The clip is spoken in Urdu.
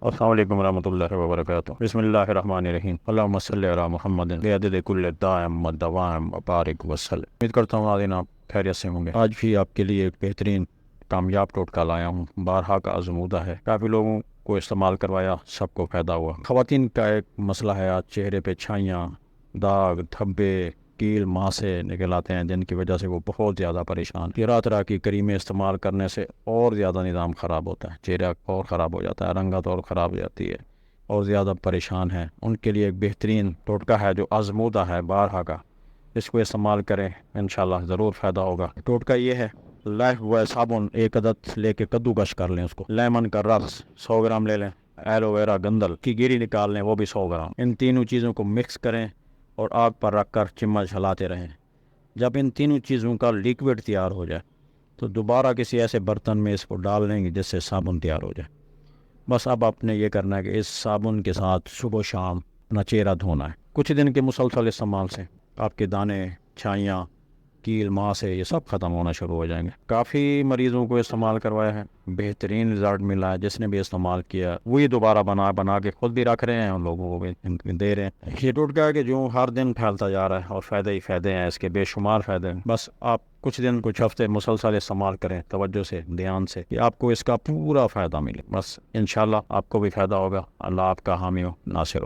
السلام علیکم ورحمۃ اللہ وبرکاتہ۔ بسم اللہ الرحمن الرحیم۔ اللہم صلی علی محمد بعدد کل دائم و دوام و بارک وسلم۔ امید کرتا ہوں ناظرین آپ خیریت سے ہوں گے۔ آج بھی آپ کے لیے ایک بہترین کامیاب ٹوٹکا لایا ہوں، بارہا کا آزمودہ ہے، کافی لوگوں کو استعمال کروایا، سب کو فائدہ ہوا۔ خواتین کا ایک مسئلہ ہے، آج چہرے پہ چھائیاں، داغ، دھبے، کیل ماں سے نکل آتے ہیں، جن کی وجہ سے وہ بہت زیادہ پریشان۔ طرح طرح کی کریمیں استعمال کرنے سے اور زیادہ نظام خراب ہوتا ہے، چہرہ اور خراب ہو جاتا ہے، رنگت اور خراب ہو جاتی ہے، اور زیادہ پریشان ہیں۔ ان کے لیے ایک بہترین ٹوٹکا ہے جو آزمودہ ہے، بارہا کا، اس کو استعمال کریں، انشاءاللہ ضرور فائدہ ہوگا۔ ٹوٹکا یہ ہے، لائف بوائے صابن ایک عدد لے کے کدو کش کر لیں، اس کو لیمن کا رس 100 گرام لے لیں، ایلو ویرا گندل کی گری نکال لیں، وہ بھی 100 گرام۔ ان تینوں چیزوں کو مکس کریں اور آگ پر رکھ کر چمچ ہلاتے رہیں۔ جب ان تینوں چیزوں کا لیکوڈ تیار ہو جائے تو دوبارہ کسی ایسے برتن میں اس کو ڈال لیں گے جس سے صابن تیار ہو جائے۔ بس اب آپ نے یہ کرنا ہے کہ اس صابن کے ساتھ صبح و شام اپنا چہرہ دھونا ہے۔ کچھ دن کے مسلسل استعمال سے آپ کے دانے، چھائیاں، کیل ماں سے یہ سب ختم ہونا شروع ہو جائیں گے۔ کافی مریضوں کو استعمال کروایا ہے، بہترین رزلٹ ملا ہے۔ جس نے بھی استعمال کیا وہی دوبارہ بنا کے خود بھی رکھ رہے ہیں، ان لوگوں کو بھی دے رہے ہیں۔ یہ ٹوٹکا ہے کہ جو ہر دن پھیلتا جا رہا ہے، اور فائدے ہی فائدے ہیں، اس کے بے شمار فائدے ہیں۔ بس آپ کچھ دن، کچھ ہفتے مسلسل استعمال کریں، توجہ سے، دھیان سے، کہ آپ کو اس کا پورا فائدہ ملے۔ بس انشاءاللہ آپ کو بھی فائدہ ہوگا۔ اللہ آپ کا حامی و ناصر ہو۔